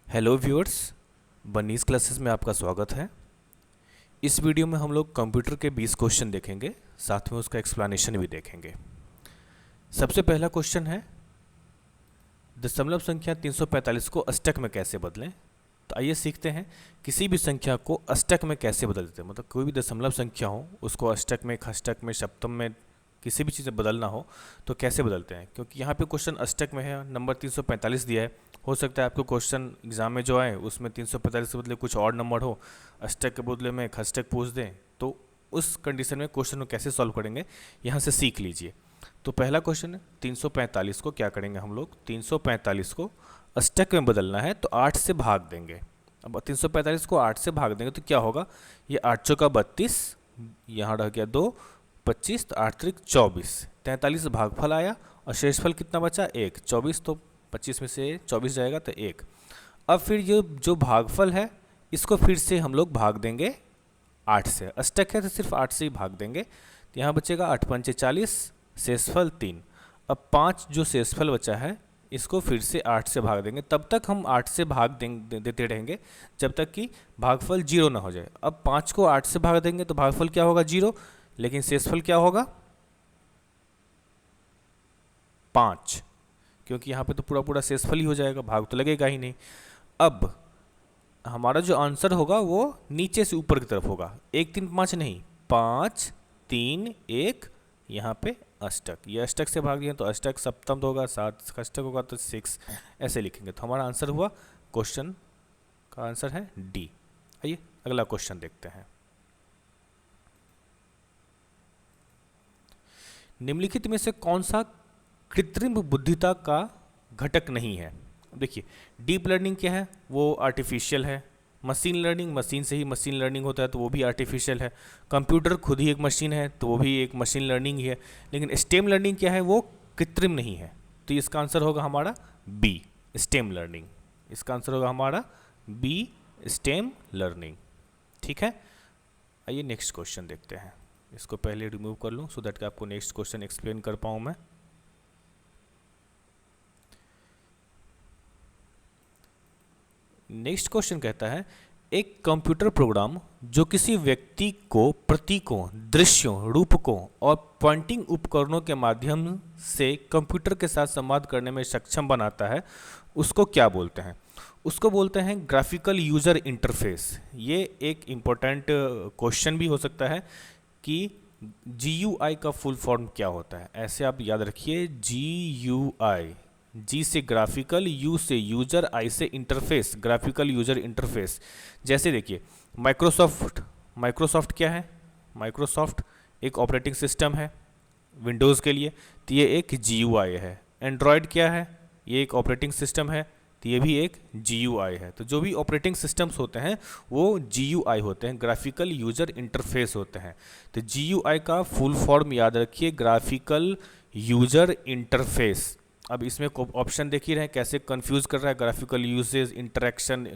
Hello viewers, bunnies classes में आपका स्वागत है। इस वीडियो में हम लोग कंप्यूटर के 20 क्वेश्चन देखेंगे, साथ में उसका एक्सप्लेनेशन भी देखेंगे। सबसे पहला क्वेश्चन है, दशमलव संख्या 345 को अष्टक में कैसे बदलें। तो आइए सीखते हैं किसी भी संख्या को अष्टक में कैसे बदल देते हैं। मतलब कोई भी दशमलव संख्या हो उसको अष्टक में, खष्टक में, सप्तम में, किसी भी चीज़ में बदलना हो तो कैसे बदलते हैं। क्योंकि यहाँ पे क्वेश्चन अष्टक में है, नंबर 345 दिया है। हो सकता है आपको क्वेश्चन एग्जाम में जो आए उसमें 345 के बदले कुछ और नंबर हो, अष्टक के बदले में खष्टक पूछ दें, तो उस कंडीशन में क्वेश्चन को कैसे सॉल्व करेंगे यहाँ से सीख लीजिए। तो पहला क्वेश्चन है, 345 को क्या करेंगे हम लोग, 345 को अष्टक में बदलना है तो 8 से भाग देंगे। अब 345 को 8 से भाग देंगे तो क्या होगा, ये 8 चौका 32, यहाँ रह गया 2, 25, तो 8 त्रिक 24, 43 भागफल आया और शेषफल कितना बचा, 1, 24, तो 25 में से 24 जाएगा तो 1। अब फिर ये जो भागफल है इसको फिर से हम लोग भाग देंगे 8 से। अष्टक है तो सिर्फ 8 से ही भाग देंगे, तो यहाँ बचेगा 8 पंचे 40, शेषफल 3। अब 5 जो शेषफल बचा है इसको फिर से 8 से भाग देंगे। तब तक हम 8 से भाग देते रहेंगे जब तक कि भागफल 0 ना हो जाए। अब 5 को 8 से भाग देंगे तो भागफल क्या होगा, 0, लेकिन शेषफल क्या होगा, 5, क्योंकि यहाँ पे तो पूरा पूरा शेषफल ही हो जाएगा, भाग तो लगेगा ही नहीं। अब हमारा जो आंसर होगा वो नीचे से ऊपर की तरफ होगा, 1 3 5 नहीं, 5 3 1, यहाँ पे अष्टक, ये अष्टक से भाग दिए तो अष्टक, सप्तम तो होगा 7, अष्टक होगा तो 6, ऐसे लिखेंगे। तो हमारा आंसर हुआ, क्वेश्चन का आंसर है डी। आइए अगला क्वेश्चन देखते हैं। निम्नलिखित में से कौन सा कृत्रिम बुद्धिता का घटक नहीं है। देखिए, डीप लर्निंग क्या है, वो आर्टिफिशियल है। मशीन लर्निंग, मशीन से ही मशीन लर्निंग होता है तो वो भी आर्टिफिशियल है। कंप्यूटर खुद ही एक मशीन है तो वो भी एक मशीन लर्निंग ही है। लेकिन स्टेम लर्निंग क्या है, वो कृत्रिम नहीं है। तो इसका आंसर होगा हमारा बी, स्टेम लर्निंग। इसका आंसर होगा हमारा बी, स्टेम लर्निंग। ठीक है, आइए नेक्स्ट क्वेश्चन देखते हैं। इसको पहले रिमूव कर लूँ सो दैट कि आपको नेक्स्ट क्वेश्चन एक्सप्लेन कर पाऊँ मैं। नेक्स्ट क्वेश्चन कहता है, एक कंप्यूटर प्रोग्राम जो किसी व्यक्ति को प्रतीकों, दृश्यों, रूपकों और पॉइंटिंग उपकरणों के माध्यम से कंप्यूटर के साथ संवाद करने में सक्षम बनाता है, उसको क्या बोलते हैं। उसको बोलते हैं ग्राफिकल यूजर इंटरफेस। ये एक इम्पोर्टेंट क्वेश्चन भी हो सकता है कि GUI का फुल फॉर्म क्या होता है। ऐसे आप याद रखिए, GUI, जी से ग्राफिकल, यू से यूजर, आई से इंटरफेस, ग्राफिकल यूजर इंटरफेस। जैसे देखिए, माइक्रोसॉफ्ट क्या है, माइक्रोसॉफ्ट एक ऑपरेटिंग सिस्टम है विंडोज़ के लिए, तो ये एक GUI है। एंड्रॉयड क्या है, ये एक ऑपरेटिंग सिस्टम है, तो ये भी एक GUI है। तो जो भी ऑपरेटिंग सिस्टम्स होते हैं वो GUI होते हैं, ग्राफिकल यूजर इंटरफेस होते हैं। तो GUI का फुल फॉर्म याद रखिए, ग्राफिकल यूजर इंटरफेस। अब इसमें ऑप्शन देख ही रहे हैं कैसे कंफ्यूज कर रहा है, graphical usages, interaction,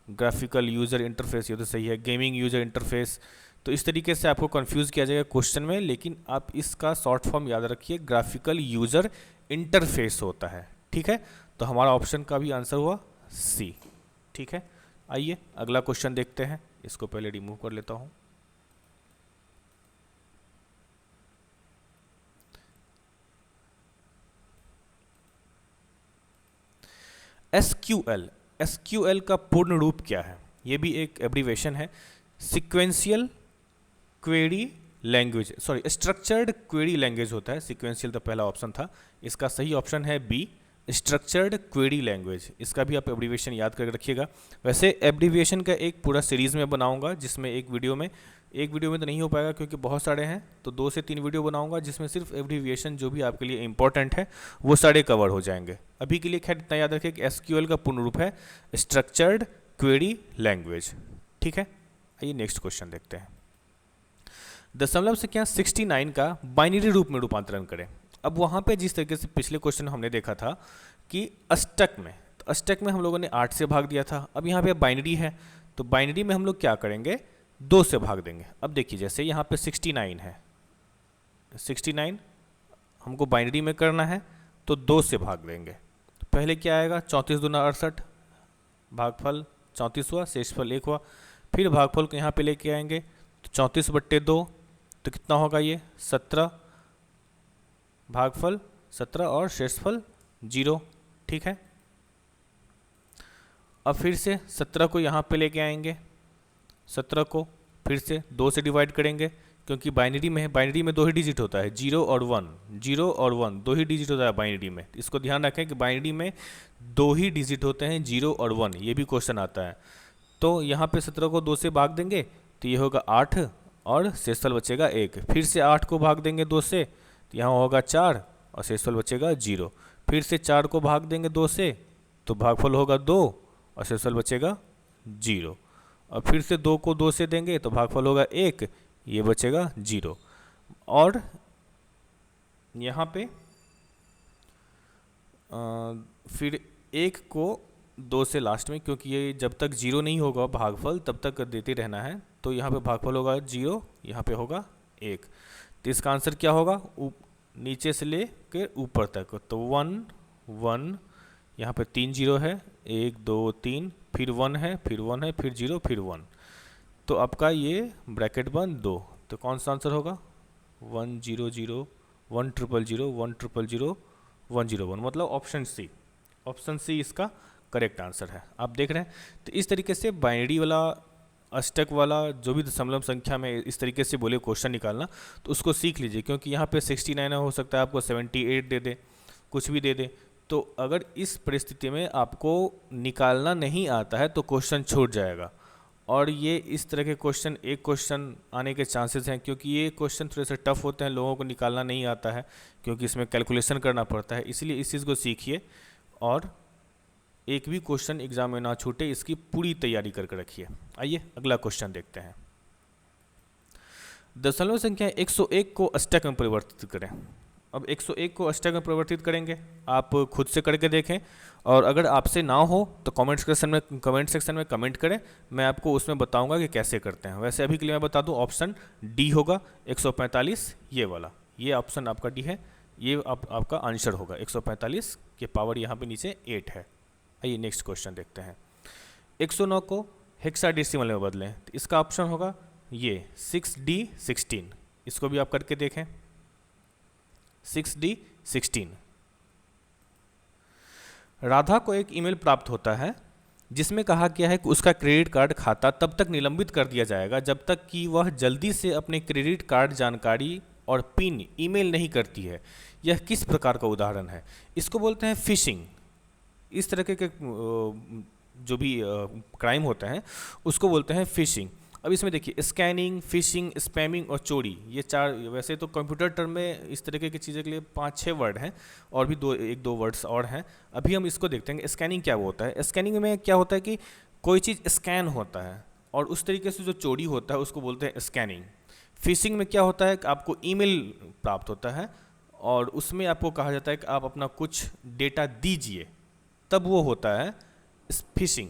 graphical user interface, ये तो सही है, गेमिंग यूजर इंटरफेस। तो इस तरीके से आपको कंफ्यूज किया जाएगा क्वेश्चन में, लेकिन आप इसका शॉर्ट फॉर्म याद रखिए, ग्राफिकल यूजर इंटरफेस होता है। ठीक है, तो हमारा ऑप्शन का भी आंसर हुआ सी। ठीक है, आइए अगला क्वेश्चन देखते हैं। इसको पहले रिमूव कर लेता हूँ। एसक्यूएल का पूर्ण रूप क्या है, ये भी एक एब्रीवेशन है। Sequential query language, sorry, structured query language होता है। सिक्वेंशियल तो पहला ऑप्शन था, इसका सही ऑप्शन है बी, स्ट्रक्चर्ड क्वेरी लैंग्वेज। इसका भी आप एब्रीवेशन याद करके रखिएगा। वैसे एब्रीवेशन का एक पूरा सीरीज़ में बनाऊंगा, जिसमें एक वीडियो में तो नहीं हो पाएगा क्योंकि बहुत सारे हैं, तो 2 से 3 वीडियो बनाऊंगा जिसमें सिर्फ एब्रीविएशन जो भी आपके लिए इंपॉर्टेंट है वो सारे कवर हो जाएंगे। अभी के लिए खैर इतना याद रखिए कि एसक्यूएल का पूर्ण रूप है स्ट्रक्चर्ड क्वेरी लैंग्वेज। ठीक है, आइए नेक्स्ट क्वेश्चन देखते हैं। दशमलव संख्या 69 का बाइनरी रूप में रूपांतरण करें। अब वहाँ पे जिस तरीके से पिछले क्वेश्चन हमने देखा था कि अष्टक में, तो अष्टक में हम लोगों ने 8 से भाग दिया था। अब यहाँ पे बाइनरी है तो बाइनरी में हम लोग क्या करेंगे, 2 से भाग देंगे। अब देखिए, जैसे यहाँ पे 69 है, 69 हमको बाइनरी में करना है तो 2 से भाग देंगे। तो पहले क्या आएगा, 34 दूना 68, भागफल 34 हुआ, शेषफल 1 हुआ। फिर भागफल को यहाँ पे लेके आएंगे तो 34/2, तो कितना होगा ये 17, भागफल 17 और शेषफल 0। ठीक है, अब फिर से 17 को यहाँ पे लेके आएंगे, 17 को फिर से 2 से डिवाइड करेंगे, क्योंकि बाइनरी में है, बाइनरी में 2 ही डिजिट होता है, 0 और 1, 0 और 1 2 ही डिजिट होता है बाइनरी में। इसको ध्यान रखें कि बाइनरी में 2 ही डिजिट होते हैं, 0 और 1। ये भी क्वेश्चन आता है। तो यहाँ पे 17 को 2 से भाग देंगे तो ये होगा 8 और शेषफल बचेगा 1। फिर से 8 को भाग देंगे 2 से तो यहाँ होगा 4 और शेषफल बचेगा 0। फिर से 4 को भाग देंगे 2 से तो भागफल होगा 2 और शेषफल बचेगा 0। और फिर से 2 को 2 से देंगे तो भागफल होगा 1, ये बचेगा 0। और यहाँ पे फिर 1 को 2 से लास्ट में, क्योंकि ये जब तक 0 नहीं होगा भागफल तब तक देते रहना है, तो यहाँ पे भागफल होगा 0, यहाँ पे होगा 1। तो इसका आंसर क्या होगा, नीचे से ले के ऊपर तक, तो 1 1, यहाँ पे 3 0 है, 1 2 3, फिर 1 है, फिर 1 है, फिर 0, फिर 1। तो आपका ये ब्रैकेट बंद 2, तो कौन सा आंसर होगा 1 0 0 1 0 0 1 0 0 1 0 1, मतलब ऑप्शन सी। ऑप्शन सी इसका करेक्ट आंसर है। आप देख रहे हैं, तो इस तरीके से बाइनरी वाला, अष्टक वाला, जो भी दशमलव संख्या में इस तरीके से बोले क्वेश्चन निकालना, तो उसको सीख लीजिए, क्योंकि यहाँ पे 69 हो सकता है आपको 78 दे दे, कुछ भी दे दे। तो अगर इस परिस्थिति में आपको निकालना नहीं आता है तो क्वेश्चन छूट जाएगा। और ये इस तरह के क्वेश्चन, एक क्वेश्चन आने के चांसेस हैं, क्योंकि ये क्वेश्चन थोड़े से टफ होते हैं, लोगों को निकालना नहीं आता है, क्योंकि इसमें कैलकुलेशन करना पड़ता है। इसलिए इस चीज़ को सीखिए और एक भी क्वेश्चन एग्जाम में ना छूटे, इसकी पूरी तैयारी करके रखिए। आइए अगला क्वेश्चन देखते हैं। दशमलव संख्या 101 को अष्टक में परिवर्तित करें। अब 101 को अष्टक में परिवर्तित करेंगे, आप खुद से करके देखें, और अगर आपसे ना हो तो कमेंट सेक्शन में कमेंट करें, मैं आपको उसमें बताऊंगा कि कैसे करते हैं। वैसे अभी के लिए मैं बता दूं, ऑप्शन डी होगा 145, ये वाला, ये ऑप्शन आपका डी है, ये आपका आंसर होगा। 145 के पावर यहाँ पे नीचे 8 है। आइए नेक्स्ट क्वेश्चन देखते हैं। 109 को हेक्साडेसिमल में बदलें, तो इसका ऑप्शन होगा ये 6D16। इसको भी आप करके देखें, 6D16। राधा को एक ईमेल प्राप्त होता है जिसमें कहा गया है कि उसका क्रेडिट कार्ड खाता तब तक निलंबित कर दिया जाएगा जब तक कि वह जल्दी से अपने क्रेडिट कार्ड जानकारी और पिन ईमेल नहीं करती है। यह किस प्रकार का उदाहरण है? इसको बोलते हैं फिशिंग। इस तरह के जो भी क्राइम होते हैं उसको बोलते हैं फिशिंग। अब इसमें देखिए, स्कैनिंग, फिशिंग, स्पैमिंग और चोरी, ये 4, वैसे तो कंप्यूटर टर्म में इस तरीके की चीज़ों के लिए 5-6 वर्ड हैं, और भी 1-2 वर्ड्स और हैं। अभी हम इसको देखते हैं। स्कैनिंग क्या होता है? स्कैनिंग में क्या होता है कि कोई चीज़ स्कैन होता है, और उस तरीके से जो चोरी होता है उसको बोलते हैं स्कैनिंग। फिशिंग में क्या होता है कि आपको ईमेल प्राप्त होता है और उसमें आपको कहा जाता है कि आप अपना कुछ डेटा दीजिए, तब वो होता है फिशिंग।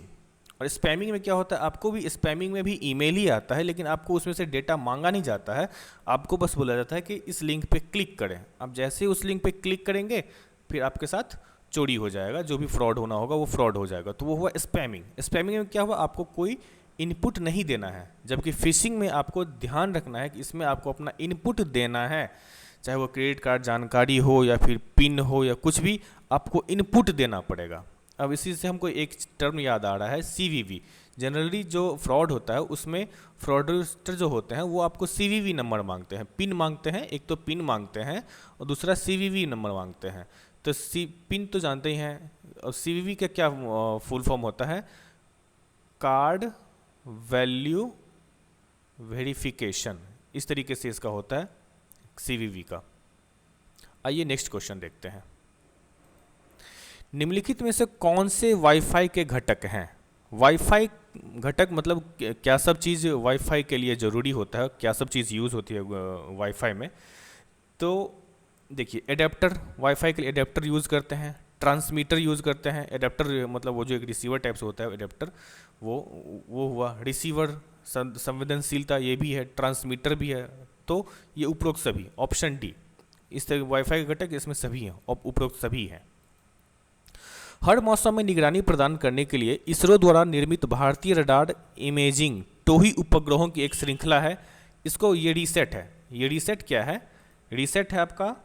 और स्पैमिंग में क्या होता है, आपको भी स्पैमिंग में भी ईमेल ही आता है, लेकिन आपको उसमें से डेटा मांगा नहीं जाता है, आपको बस बोला जाता है कि इस लिंक पे क्लिक करें। आप जैसे ही उस लिंक पे क्लिक करेंगे फिर आपके साथ चोरी हो जाएगा, जो भी फ्रॉड होना होगा वो फ्रॉड हो जाएगा। तो वो हुआ स्पैमिंग। स्पैमिंग में क्या हुआ, आपको कोई इनपुट नहीं देना है, जबकि फिशिंग में आपको ध्यान रखना है कि इसमें आपको अपना इनपुट देना है, चाहे वो क्रेडिट कार्ड जानकारी हो या फिर पिन हो या कुछ भी, आपको इनपुट देना पड़ेगा। अब इसी से हमको एक टर्म याद आ रहा है, CVV। जनरली जो फ्रॉड होता है उसमें फ्रॉडस्टर जो होते हैं वो आपको CVV नंबर मांगते हैं, पिन मांगते हैं। एक तो पिन मांगते हैं और दूसरा CVV नंबर मांगते हैं। तो पिन तो जानते ही हैं, और CVV का क्या फुल फॉर्म होता है? Card value verification. इस तरीके से इसका होता है CVV का। आइए नेक्स्ट क्वेश्चन देखते हैं। निम्नलिखित में से कौन से वाईफाई के घटक हैं? वाईफाई घटक मतलब क्या सब चीज़ वाईफाई के लिए ज़रूरी होता है, क्या सब चीज़ यूज़ होती है वाईफाई में। तो देखिए, एडेप्टर, वाईफाई के लिए एडेप्टर यूज़ करते हैं, ट्रांसमीटर यूज़ करते हैं। एडेप्टर मतलब वो जो एक रिसीवर टाइप से होता है एडेप्टर, वो हुआ। रिसीवर, संवेदनशीलता, ये भी है। ट्रांसमीटर भी है। तो ये उपरोक्त सभी, ऑप्शन डी। इस तरह वाईफाई के घटक इसमें सभी हैं, उपरोक्त सभी हैं। हर मौसम में निगरानी प्रदान करने के लिए इसरो द्वारा निर्मित भारतीय रडार इमेजिंग टोही उपग्रहों की एक श्रृंखला है। इसको ये रीसेट है। ये रीसेट क्या है? रीसेट है आपका,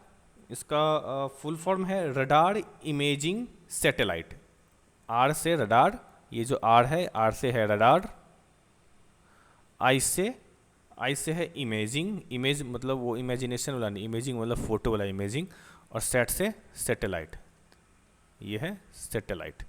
इसका फुल फॉर्म है रडार इमेजिंग सैटेलाइट। आर से रडार, ये जो आर है, आर से है रडार, आई से है इमेजिंग, इमेज मतलब वो इमेजिनेशन वाला नहीं, इमेजिंग मतलब फोटो वाला इमेजिंग, और सेट से सैटेलाइट, ये है सैटेलाइट।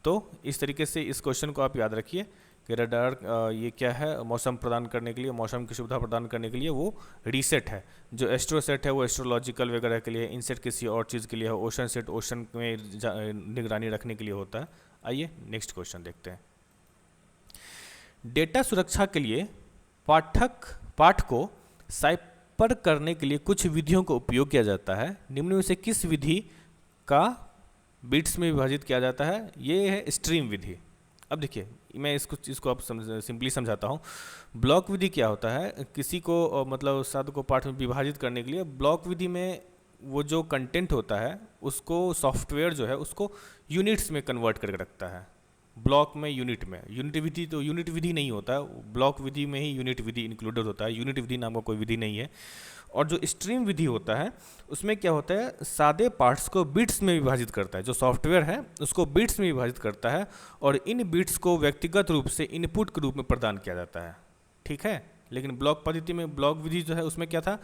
तो इस तरीके से इस क्वेश्चन को आप याद रखिए कि रडार ये क्या है, मौसम प्रदान करने के लिए, मौसम की सुविधा प्रदान करने के लिए वो रीसेट है। जो एस्ट्रोसेट है वो एस्ट्रोलॉजिकल वगैरह के लिए, इनसेट किसी और चीज़ के लिए है, ओशन सेट ओशन में निगरानी रखने के लिए होता है। आइए नेक्स्ट क्वेश्चन देखते हैं। डेटा सुरक्षा के लिए पाठ को साइफर करने के लिए कुछ विधियों का उपयोग किया जाता है। निम्न में से किस विधि का बिट्स में विभाजित किया जाता है? ये है स्ट्रीम विधि। अब देखिए मैं इसको आप सिंपली समझाता हूँ। ब्लॉक विधि क्या होता है? किसी को मतलब शब्द को पाठ में विभाजित करने के लिए ब्लॉक विधि में वो जो कंटेंट होता है उसको सॉफ्टवेयर जो है उसको यूनिट्स में कन्वर्ट करके रखता है। ब्लॉक में यूनिट में, यूनिट विधि तो यूनिट विधि नहीं होता है, ब्लॉक विधि में ही यूनिट विधि इंक्लूडेड होता है। यूनिट विधि नाम का कोई विधि नहीं है। और जो स्ट्रीम विधि होता है उसमें क्या होता है, सादे पार्ट्स को बिट्स में विभाजित करता है। जो सॉफ्टवेयर है उसको बिट्स में विभाजित करता है और इन बिट्स को व्यक्तिगत रूप से इनपुट के रूप में प्रदान किया जाता है। ठीक है। लेकिन ब्लॉक पद्धति में, ब्लॉक विधि जो है उसमें क्या था,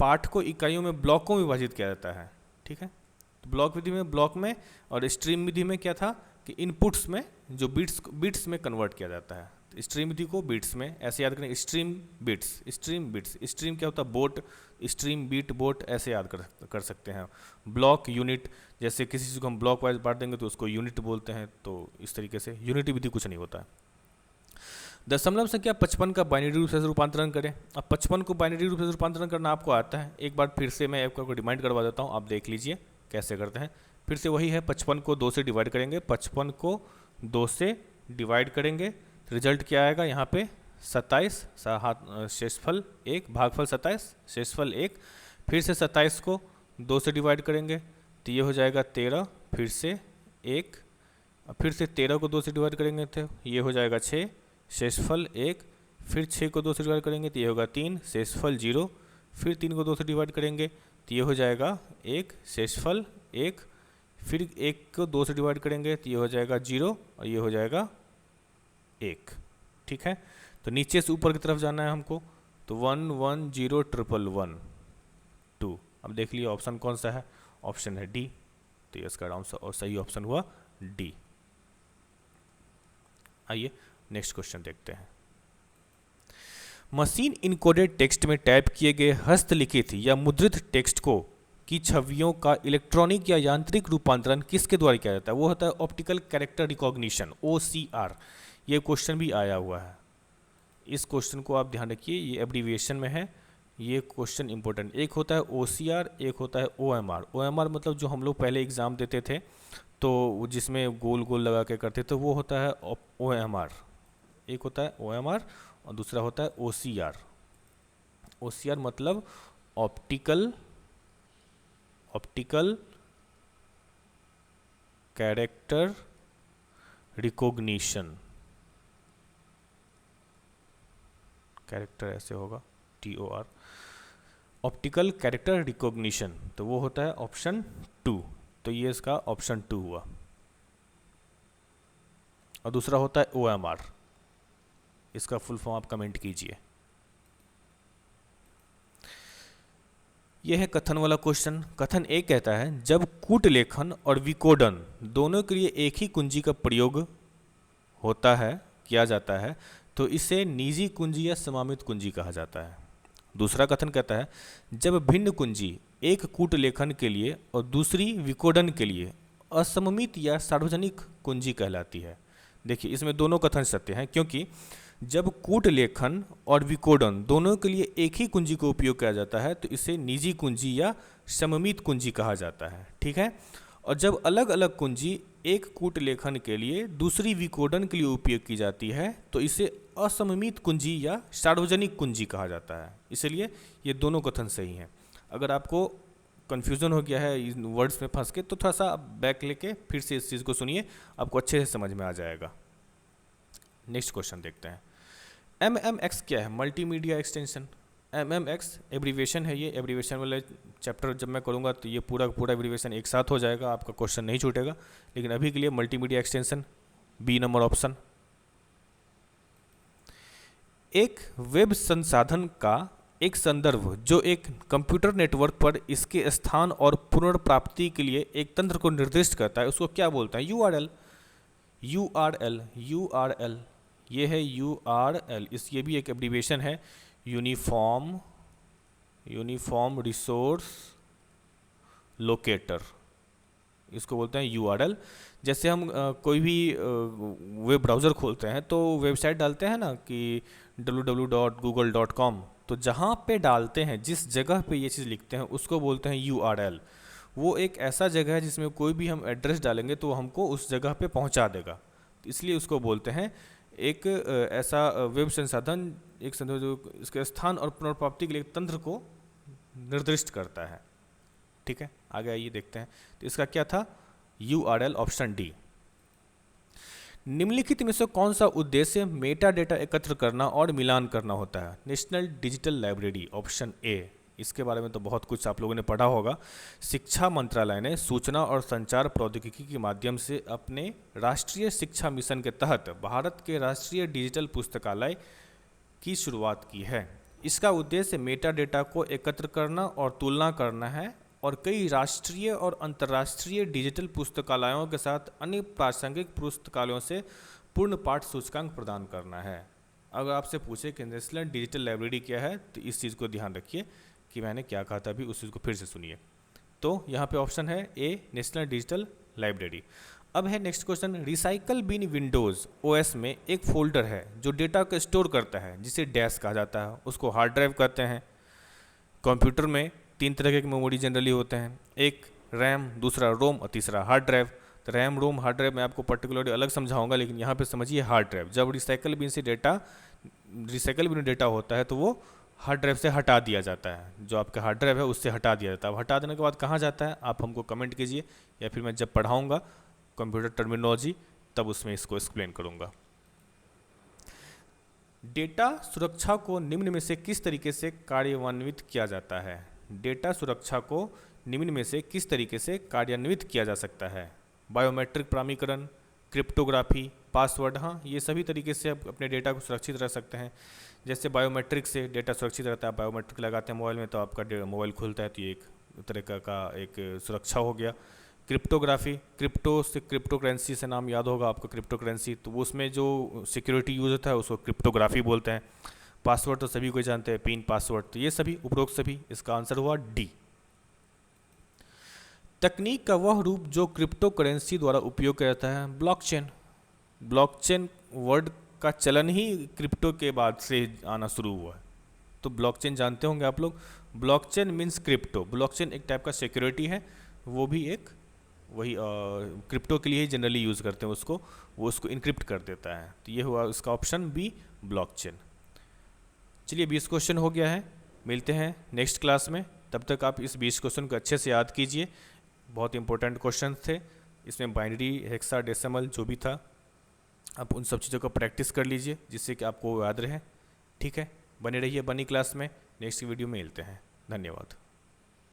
पाठ को इकाइयों में, ब्लॉकों में विभाजित किया जाता है। ठीक है। तो ब्लॉक विधि में ब्लॉक में, और स्ट्रीम विधि में क्या था कि इनपुट्स में जो बिट्स में कन्वर्ट किया जाता है। स्ट्रीम विधि को बिट्स में ऐसे याद करें, स्ट्रीम बिट्स, स्ट्रीम क्या होता है, बोट, स्ट्रीम बीट बोट, ऐसे याद कर सकते हैं। ब्लॉक यूनिट, जैसे किसी चीज़ को हम ब्लॉक वाइज बांट देंगे तो उसको यूनिट बोलते हैं। तो इस तरीके से यूनिट विधि कुछ नहीं होता है। दशमलव संख्या 55 का बाइनरी रूप से रूपांतरण करें। अब 55 को बाइनरी रूप से रूपांतरण करना आपको आता है। एक बार फिर से मैं आपको रिमाइंड करवा देता हूँ, आप देख लीजिए कैसे करते हैं। फिर से वही है, 55 को 2 से डिवाइड करेंगे, 55 को 2 से डिवाइड करेंगे, रिजल्ट क्या आएगा यहाँ पे 27, शेषफल 1, भागफल 27, शेषफल 1। फिर से 27 को 2 से डिवाइड करेंगे तो ये हो जाएगा 13, फिर से 1, फिर से 13 को 2 से डिवाइड करेंगे तो ये हो जाएगा 6, शेषफल 1। फिर 6 को 2 से डिवाइड करेंगे तो ये होगा 3, शेषफल 0। फिर 3 को 2 से डिवाइड करेंगे तो ये हो जाएगा 1, शेषफल 1। फिर 1 को 2 से डिवाइड करेंगे तो ये हो जाएगा 0 और ये हो जाएगा 1। ठीक है। तो नीचे से ऊपर की तरफ जाना है हमको, तो 1 1 0 1 1 2। अब देख लिया ऑप्शन कौन सा है, ऑप्शन है डी। तो ये इसका और सही ऑप्शन हुआ डी। आइए नेक्स्ट क्वेश्चन देखते हैं। मशीन इनकोडेड टेक्स्ट में टाइप किए गए हस्तलिखित या मुद्रित टेक्स्ट को की छवियों का इलेक्ट्रॉनिक या यांत्रिक रूपांतरण किसके द्वारा किया जाता है? वो होता है ऑप्टिकल कैरेक्टर रिकॉग्निशन, OCR। ये क्वेश्चन भी आया हुआ है। इस क्वेश्चन को आप ध्यान रखिए, ये एब्रीविएशन में है। ये क्वेश्चन इंपॉर्टेंट, एक होता है OCR, एक होता है OMR। OMR मतलब जो हम लोग पहले एग्ज़ाम देते थे तो जिसमें गोल गोल लगा के करते थे, वो होता है OMR। एक होता है OMR और दूसरा होता है OCR। OCR मतलब ऑप्टिकल कैरेक्टर रिकॉग्निशन। कैरेक्टर ऐसे होगा, TOR, ऑप्टिकल कैरेक्टर रिकॉग्निशन। तो वो होता है ऑप्शन 2। तो ये इसका ऑप्शन 2 हुआ। और दूसरा होता है OMR। इसका फुल फॉर्म आप कमेंट कीजिए। यह है कथन वाला क्वेश्चन। कथन A कहता है, जब कूट लेखन और विकोडन दोनों के लिए एक ही कुंजी का प्रयोग किया जाता है तो इसे निजी कुंजी या समामित कुंजी कहा जाता है। दूसरा कथन कहता है, जब भिन्न कुंजी एक कूट लेखन के लिए और दूसरी विकोडन के लिए असममित या सार्वजनिक कुंजी कहलाती है। देखिए इसमें दोनों कथन सत्य हैं, क्योंकि जब कूट लेखन और विकोडन दोनों के लिए एक ही कुंजी का उपयोग किया जाता है तो इसे निजी कुंजी या सममित कुंजी कहा जाता है। ठीक है। और जब अलग अलग कुंजी एक कूट लेखन के लिए दूसरी विकोडन के लिए उपयोग की जाती है तो इसे असममित कुंजी या सार्वजनिक कुंजी कहा जाता है। इसलिए ये दोनों कथन सही हैं। अगर आपको कन्फ्यूज़न हो गया है इन वर्ड्स में फंस के, तो थोड़ा सा बैक लेके फिर से इस चीज़ को सुनिए, आपको अच्छे से समझ में आ जाएगा। नेक्स्ट क्वेश्चन देखते हैं। MMX क्या है? Multimedia extension. MMX एब्रीवेशन है, ये एब्रीवेशन वाले चैप्टर जब मैं करूँगा तो ये पूरा पूरा एब्रीवेशन एक साथ हो जाएगा, आपका क्वेश्चन नहीं छूटेगा। लेकिन अभी के लिए multimedia extension, B number option. एक वेब संसाधन का एक संदर्भ जो एक कंप्यूटर नेटवर्क पर इसके स्थान और पुनर्प्राप्ति के लिए एक तंत्र को निर्दिष्ट करता है, उसको क्या बोलते हैं? URL। URL ये है URL। ये भी एक एब्रीवेशन है, यूनिफॉर्म रिसोर्स लोकेटर, इसको बोलते हैं URL। जैसे हम कोई भी वेब ब्राउज़र खोलते हैं तो वेबसाइट डालते हैं ना कि www.google.com, तो जहाँ पे डालते हैं, जिस जगह पे ये चीज़ लिखते हैं, उसको बोलते हैं URL। वो एक ऐसा जगह है जिसमें कोई भी हम एड्रेस डालेंगे तो हमको उस जगह पे पहुँचा देगा, इसलिए उसको बोलते हैं एक ऐसा वेब संसाधन, एक संदर्भ जो इसके स्थान और पुनर्प्राप्ति के लिए एक तंत्र को निर्दिष्ट करता है। ठीक है, आगे आइए देखते हैं। तो इसका क्या था? URL, option D. निम्नलिखित में से कौन सा उद्देश्य मेटा डेटा एकत्र करना और मिलान करना होता है? National digital library, option A. इसके बारे में तो बहुत कुछ आप लोगों ने पढ़ा होगा। शिक्षा मंत्रालय ने सूचना और संचार प्रौद्योगिकी के माध्यम से अपने राष्ट्रीय शिक्षा मिशन के तहत भारत के राष्ट्रीय डिजिटल पुस्तकालय की शुरुआत की है। इसका उद्देश्य मेटा डेटा को एकत्र करना और तुलना करना है और कई राष्ट्रीय और अंतर्राष्ट्रीय डिजिटल पुस्तकालयों के साथ अन्य प्रासंगिक पुस्तकालयों से पूर्ण पाठ सूचकांक प्रदान करना है। अगर आपसे पूछे कि नेशनल डिजिटल लाइब्रेरी क्या है, तो इस चीज़ को ध्यान रखिए कि मैंने क्या कहा था अभी, उस चीज़ को फिर से सुनिए। तो यहाँ पे ऑप्शन है ए, नेशनल डिजिटल लाइब्रेरी। अब है next question. Recycle bin Windows OS में एक फोल्डर है जो डेटा को स्टोर करता है, जिसे डैश कहा जाता है, उसको हार्ड ड्राइव कहते हैं। कंप्यूटर में 3 तरह के मेमोरी जनरली होते हैं, एक रैम, दूसरा रोम और तीसरा हार्ड ड्राइव। तो रैम, रोम, हार्ड ड्राइव मैं आपको पर्टिकुलरली अलग समझाऊंगा, लेकिन यहाँ पे समझिए हार्ड ड्राइव। जब रिसाइकल बिन डेटा होता है तो वो हार्ड ड्राइव से हटा दिया जाता है, जो आपका हार्ड ड्राइव है उससे हटा दिया जाता है। अब हटा देने के बाद कहाँ जाता है, आप हमको कमेंट कीजिए, या फिर मैं जब पढ़ाऊँगा कंप्यूटर टर्मिनोलॉजी तब उसमें इसको एक्सप्लेन करूँगा। डेटा सुरक्षा को निम्न में से किस तरीके से कार्यान्वित किया जाता है? डेटा सुरक्षा को निम्न में से किस तरीके से कार्यान्वित किया जा सकता है? बायोमेट्रिक प्रमाणीकरण, क्रिप्टोग्राफी, पासवर्ड। हाँ, ये सभी तरीके से आप अपने डेटा को सुरक्षित रख सकते हैं। जैसे बायोमेट्रिक से डेटा सुरक्षित रहता है, बायोमेट्रिक लगाते हैं मोबाइल में तो आपका मोबाइल खुलता है, तो ये एक तरह का एक सुरक्षा हो गया। क्रिप्टोग्राफी, क्रिप्टो से क्रिप्टो करेंसी से नाम याद होगा आपको, क्रिप्टो करेंसी, तो उसमें जो सिक्योरिटी यूज होता है उसको क्रिप्टोग्राफी बोलते हैं। पासवर्ड तो सभी कोई जानते हैं, पिन पासवर्ड, तो ये सभी उपरोक्त सभी, इसका आंसर हुआ डी। तकनीक का वह रूप जो क्रिप्टो करेंसी द्वारा उपयोग किया जाता है? ब्लॉकचेन। ब्लॉकचेन वर्ड का चलन ही क्रिप्टो के बाद से आना शुरू हुआ है, तो ब्लॉकचेन जानते होंगे आप लोग। Blockchain means crypto. ब्लॉकचेन एक टाइप का सिक्योरिटी है, वो भी एक वही क्रिप्टो के लिए ही जनरली यूज़ करते हैं उसको, वो उसको इनक्रिप्ट कर देता है। तो ये हुआ इसका ऑप्शन बी, ब्लॉकचेन। चलिए 20 क्वेश्चन हो गया है, मिलते हैं नेक्स्ट क्लास में। तब तक आप इस 20 क्वेश्चन को अच्छे से याद कीजिए, बहुत इंपॉर्टेंट क्वेश्चन थे। इसमें बाइनरी, हेक्साडेसिमल जो भी था, आप उन सब चीज़ों को प्रैक्टिस कर लीजिए जिससे कि आपको याद रहे। ठीक है, बने रहिए बनी क्लास में। नेक्स्ट वीडियो में मिलते हैं। धन्यवाद।